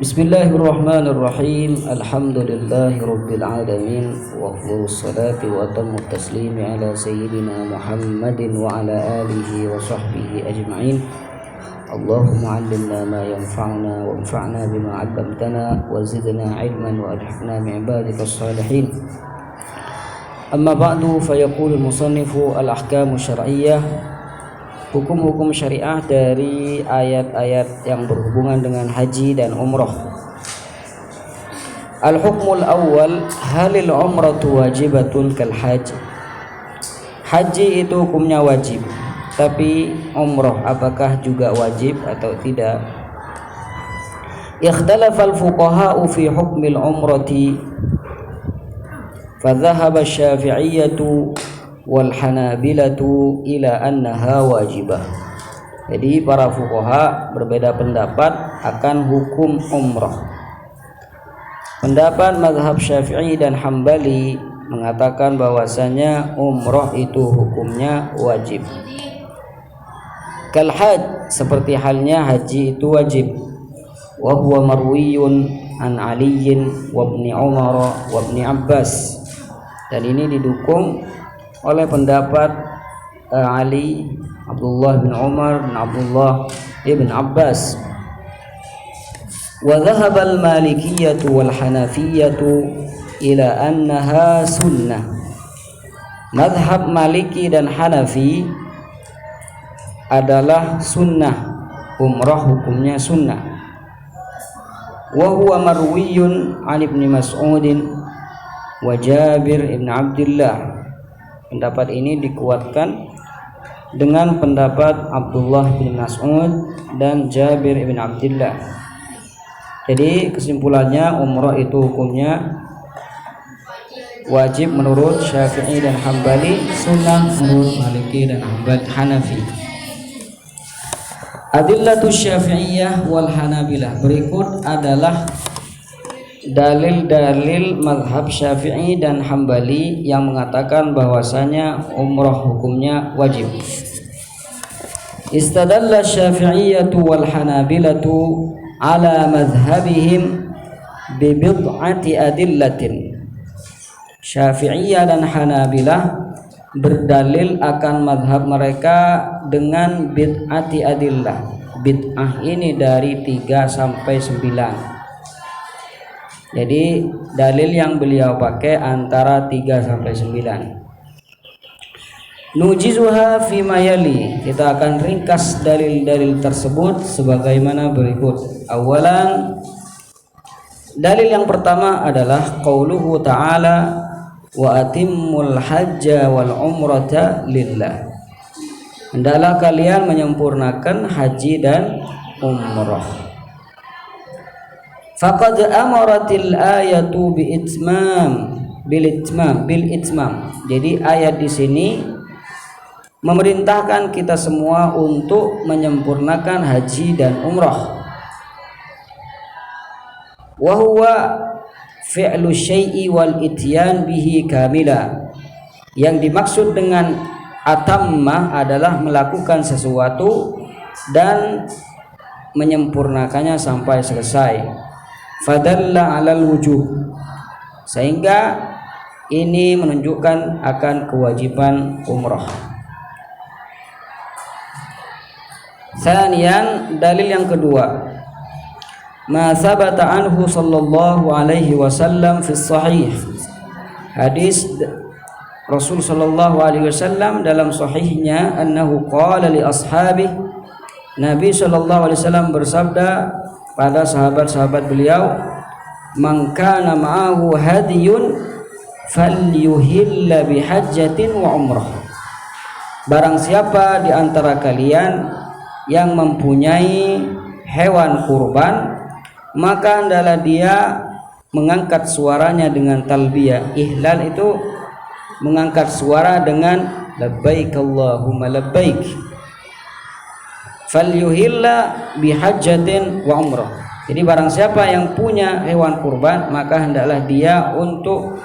Bismillahirrahmanirrahim. Alhamdulillahirabbil alamin wa afdhalus salati wa atamut taslimi ala sayyidina Muhammadin wa ala alihi wa sahbihi ajma'in. Allahumma 'allimna ma yanfa'una wanfa'na bima 'allamtana wa zidna 'ilman wa adkhilna min ibadikas salihin. Amma ba'du, fa yaqulu al-musannifu al-ahkamu syar'iyyah, hukum-hukum syariah dari ayat-ayat yang berhubungan dengan haji dan umrah. Al-hukmul awal, halil umratu wajibatun kal haji. Haji itu hukumnya wajib, tapi umrah apakah juga wajib atau tidak? Ikhtalafal fuqaha'u fi hukmil umrati, fadhahaba asy-syafi'iyyatu wal hanabilatu ila annaha wajibah. Jadi para fuqaha berbeda pendapat akan hukum umrah. Pendapat mazhab Syafi'i dan Hambali mengatakan bahwasanya umrah itu hukumnya wajib. Kal hajj, seperti halnya haji itu wajib. Wa huwa marwiyun an Aliyin wa ibni Umar wa ibni Abbas. Dan ini didukung oleh pendapat Ali, Abdullah bin Umar dan Abdullah ibn Abbas. Wa dhahaba al-Malikiyyah wal Hanafiyyah ila annaha sunnah. Madhab Maliki dan Hanafi adalah sunnah, umrah hukumnya sunnah. Wa huwa marwiyun an ibni Mas'udin wa Jabir ibn Abdullah. Pendapat ini dikuatkan dengan pendapat Abdullah bin Mas'ud dan Jabir bin Abdullah. Jadi kesimpulannya umrah itu hukumnya wajib menurut Syafi'i dan Hambali, sunnah menurut Maliki dan Hanafi. Adillatus Syafi'iyah wal Hanabilah. Berikut adalah dalil-dalil mazhab Syafi'i dan Hambali yang mengatakan bahwasanya umrah hukumnya wajib. Istadalla Syafi'iyyatu wal Hanabilatu ala madhhabihim bi bid'ati adillatin. Syafi'iyah dan Hanabilah berdalil akan mazhab mereka dengan bid'ati adillah. Bid'ah ini dari 3 sampai 9. Jadi dalil yang beliau pakai antara 3 sampai 9. Nujizuha fi mayali. Kita akan ringkas dalil-dalil tersebut sebagaimana berikut. Awalan, dalil yang pertama adalah qauluhu ta'ala wa atimmul hajja wal umrata lillah. Hendaklah kalian menyempurnakan haji dan umrah. Faqad amaratil ayatu bil itmam. Jadi ayat di sini memerintahkan kita semua untuk menyempurnakan haji dan umrah. Wa huwa fi'lu syai'i wal ityan bihi kamila. Yang dimaksud dengan atamma adalah melakukan sesuatu dan menyempurnakannya sampai selesai. Fadalla 'alal wujub, sehingga ini menunjukkan akan kewajiban umrah. Tsaniyan, dalil yang kedua, ma sabata anhu sallallahu alaihi wasallam fi sahih. Hadis Rasul sallallahu alaihi wasallam dalam sahihnya, annahu qala li ashabihi, Nabi sallallahu alaihi wasallam bersabda pada sahabat-sahabat beliau, man kana ma'ahu hadiyun falyuhilla bihajjatin wa umrah. Barang siapa di antara kalian yang mempunyai hewan kurban, maka hendaklah dia mengangkat suaranya dengan talbiyah. Ihlal itu mengangkat suara dengan labbaik Allahumma labbaik. Falyuhilla bihajjatin wa umrah. Jadi barang siapa yang punya hewan kurban, maka hendaklah dia untuk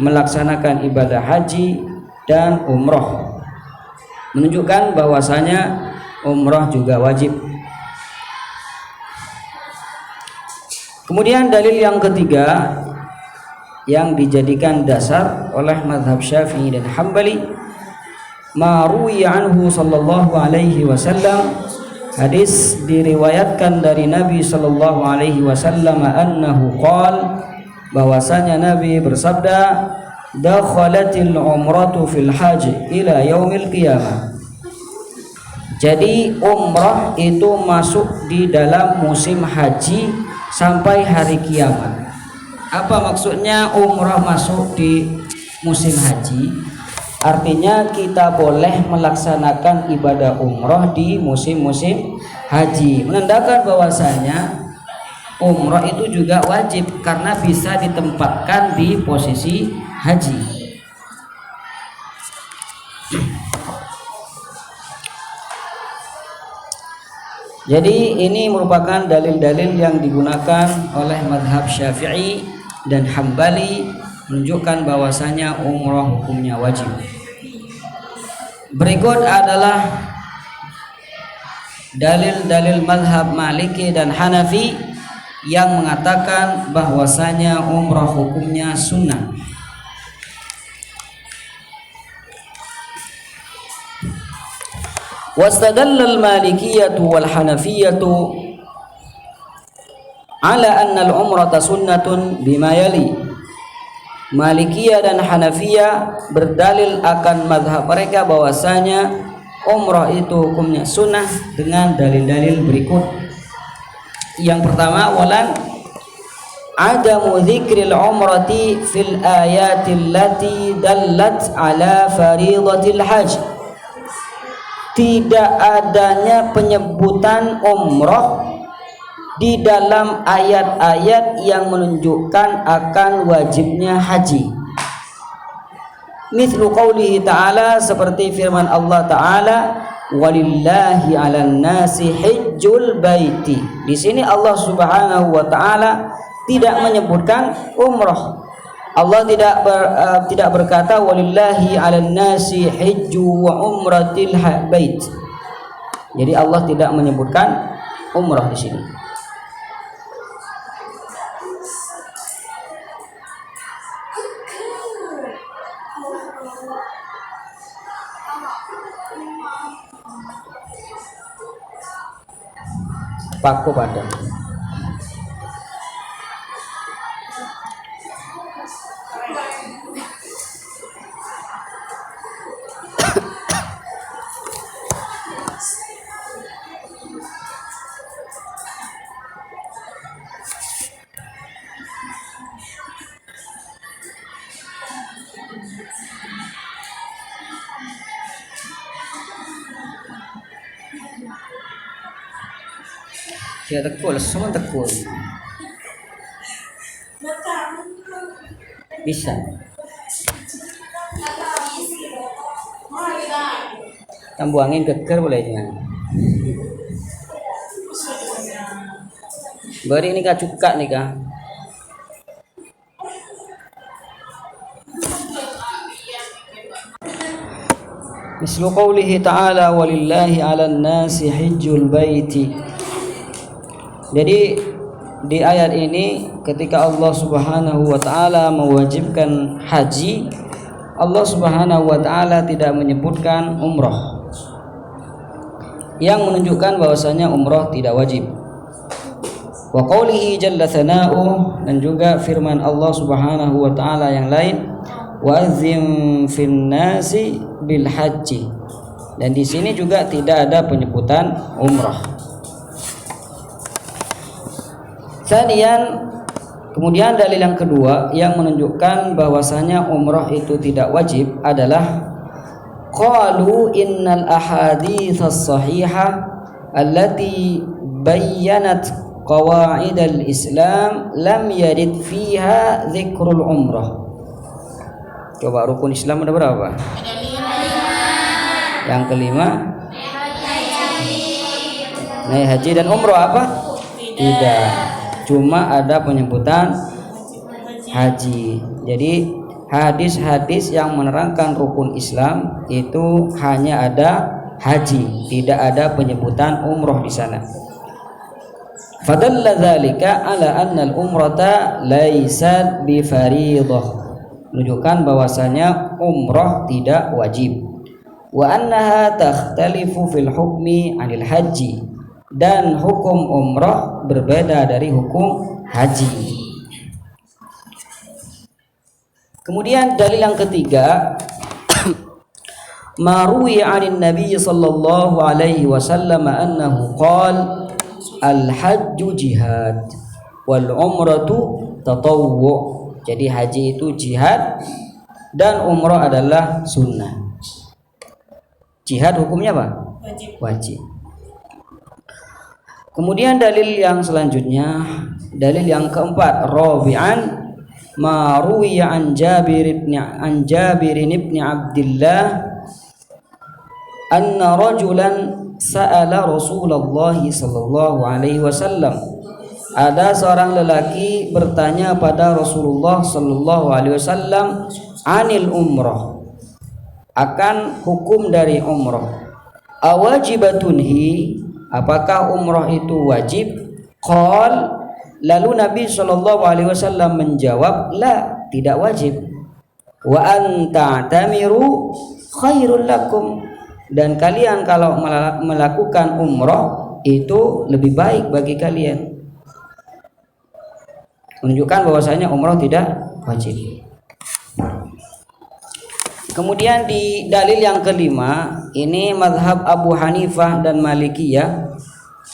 melaksanakan ibadah haji dan umrah. Menunjukkan bahwasanya umrah juga wajib. Kemudian dalil yang ketiga yang dijadikan dasar oleh mazhab Syafi'i dan Hambali, ma ruwiya anhu sallallahu alaihi wasallam, hadis diriwayatkan dari Nabi sallallahu alaihi wasallam annahu qala, bahwasanya Nabi bersabda, dakhalatil umratu fil hajj ila yaumil qiyamah. Jadi umrah itu masuk di dalam musim haji sampai hari kiamat. Apa maksudnya umrah masuk di musim haji? Artinya kita boleh melaksanakan ibadah umrah di musim-musim haji, menandakan bahwasanya umrah itu juga wajib karena bisa ditempatkan di posisi haji. Jadi ini merupakan dalil-dalil yang digunakan oleh mazhab Syafi'i dan Hambali menunjukkan bahwasanya umrah hukumnya wajib. Berikut adalah dalil-dalil mazhab Maliki dan Hanafi yang mengatakan bahwasanya umrah hukumnya sunnah. Wastadalla al-Malikiyah wal Hanafiyah ala anna al-umrata sunnatun bima yali. Malikiyah dan Hanafiyah berdalil akan mazhab mereka bahwasanya umrah itu hukumnya sunnah dengan dalil-dalil berikut. Yang pertama, walan adamu dzikril umrati fil ayatil lati dallat ala faridatil hajj. Tidak adanya penyebutan umrah di dalam ayat-ayat yang menunjukkan akan wajibnya haji. Mithlu qaulihi ta'ala, seperti firman Allah ta'ala, walillahi 'alan nasi hajjul baiti. Di sini Allah Subhanahu wa taala tidak menyebutkan umrah. Allah tidak berkata walillahi 'alan nasi hajju wa umratil bait. Jadi Allah tidak menyebutkan umrah di sini. Paku pada. Ya tekul, semua tekul. Bisa. Tambuangin geger bolehnya. Beri ini kak cuka nih kak. Mislu qawlihi ta'ala walillahi 'alan nasi hajjul baiti. Jadi di ayat ini ketika Allah Subhanahu wa taala mewajibkan haji, Allah Subhanahu wa taala tidak menyebutkan umrah, yang menunjukkan bahwasanya umrah tidak wajib. Wa qaulihi jalla tsana'u, dan juga firman Allah Subhanahu wa taala yang lain, wa azzim fin nasi bil haji. Dan di sini juga tidak ada penyebutan umrah. Kemudian dalil yang kedua yang menunjukkan bahwasanya umrah itu tidak wajib adalah qalu innal ahadits sahihah allati bayyanat qawaidal Islam lam yarid fiha dzikrul umrah. Coba rukun Islam ada berapa? Yang kelima naik haji dan umrah apa? Tidak. Cuma ada penyebutan haji. Jadi hadis-hadis yang menerangkan rukun Islam itu hanya ada haji, tidak ada penyebutan umroh di sana. Fadalla dzalika ala anna al-umrata laysat bi fariidhah, menunjukkan bahwasanya umrah tidak wajib. Wa annaha takhtalifu fil hukmi 'anil haji, dan hukum umrah berbeda dari hukum haji. Kemudian dalil yang ketiga, marwi 'anil nabiy sallallahu alaihi wasallam annahu qala al-hajju jihad wal umratu tatawwu'. Jadi haji itu jihad dan umrah adalah sunnah. Jihad hukumnya apa? Wajib. Kemudian dalil yang selanjutnya, dalil yang keempat, rabi'an ma ruwiya an Jabir ibn Abdullah anna rajulan sa'ala Rasulullah sallallahu alaihi wasallam. Ada seorang lelaki bertanya pada Rasulullah sallallahu alaihi wasallam anil umrah, akan hukum dari umrah. Awajibatunhi, apakah umrah itu wajib? Qal, lalu Nabi sallallahu alaihi wasallam menjawab, la, tidak wajib. Wa anta tamiru khairul lakum, dan kalian kalau melakukan umrah itu lebih baik bagi kalian. Menunjukkan bahwasanya umrah tidak wajib. Kemudian di dalil yang kelima, ini mazhab Abu Hanifah dan Malikiyah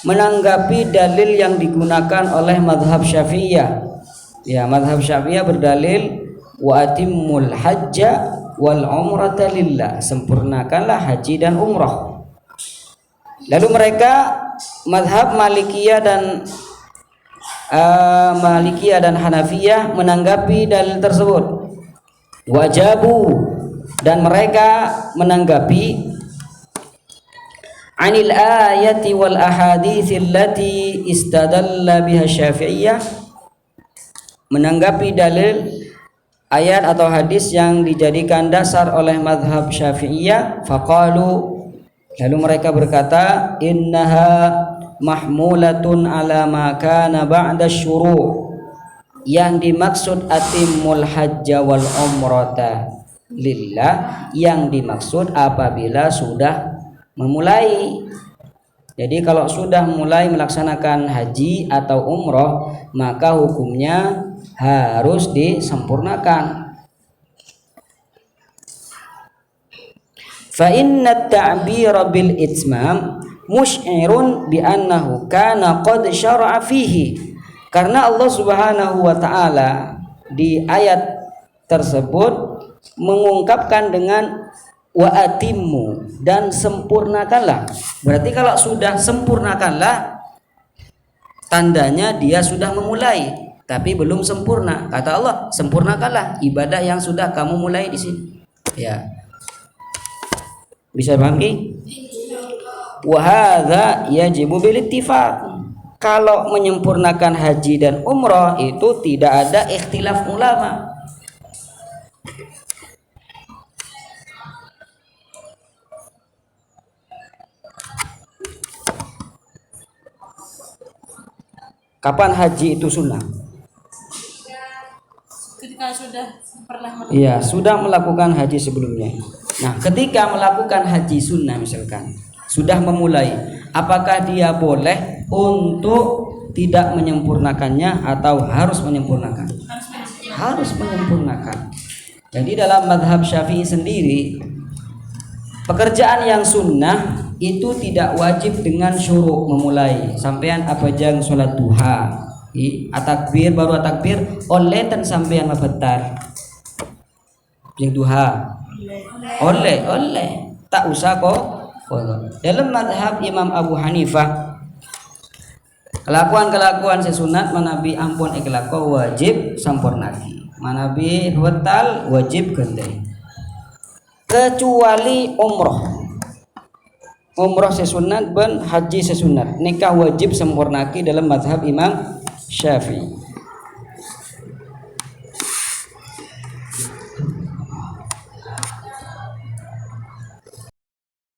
menanggapi dalil yang digunakan oleh mazhab Syafi'iyah. Ya, mazhab Syafi'iyah berdalil wa atimmul hajja wal umrata lillah, sempurnakanlah haji dan umrah. Lalu mereka mazhab Malikiyah dan Hanafiyah menanggapi dalil tersebut. Wajabu, dan mereka menanggapi anil ayati wal ahadits allati istadalla biha Syafi'iyah, menanggapi dalil ayat atau hadis yang dijadikan dasar oleh mazhab Syafi'iyah. Faqalu, lalu mereka berkata, innaha mahmulatun ala ma kana ba'da syuru', yang dimaksud atimul hajja wal umrata lillah, yang dimaksud apabila sudah memulai. Jadi kalau sudah mulai melaksanakan haji atau umrah, maka hukumnya harus disempurnakan. Fa inna ta'bira bil itmam musy'irun bi annahu kana qad syara'a fihi, karena Allah Subhanahu wa taala di ayat tersebut mengungkapkan dengan wa atimmu, dan sempurnakanlah. Berarti kalau sudah sempurnakanlah, tandanya dia sudah memulai tapi belum sempurna. Kata Allah, sempurnakanlah ibadah yang sudah kamu mulai di sini. Ya. Bisa pahami? Wa hadza yajibu bil ittifaq. Kalau menyempurnakan haji dan umrah itu tidak ada ikhtilaf ulama. Kapan haji itu sunnah? Ketika sudah pernah melakukan. Iya, sudah melakukan haji sebelumnya. Nah, ketika melakukan haji sunnah misalkan, sudah memulai, apakah dia boleh untuk tidak menyempurnakannya atau harus menyempurnakan? Harus menyempurnakan. Jadi dalam mazhab Syafi'i sendiri, pekerjaan yang sunnah itu tidak wajib dengan syuruk memulai. Sampean apa jang sholat duha, atakbir baru atakbir oleh dan sampean mabetar jeng duha oleh tak usah kok. Dalam mazhab Imam Abu Hanifah, kelakuan sesunat manabi ampun ikhlako wajib sampurnaki, manabi batal wajib gendai, kecuali umrah sesunat ben haji sesunat, nikah wajib sempurnaki dalam mazhab Imam Syafi'i.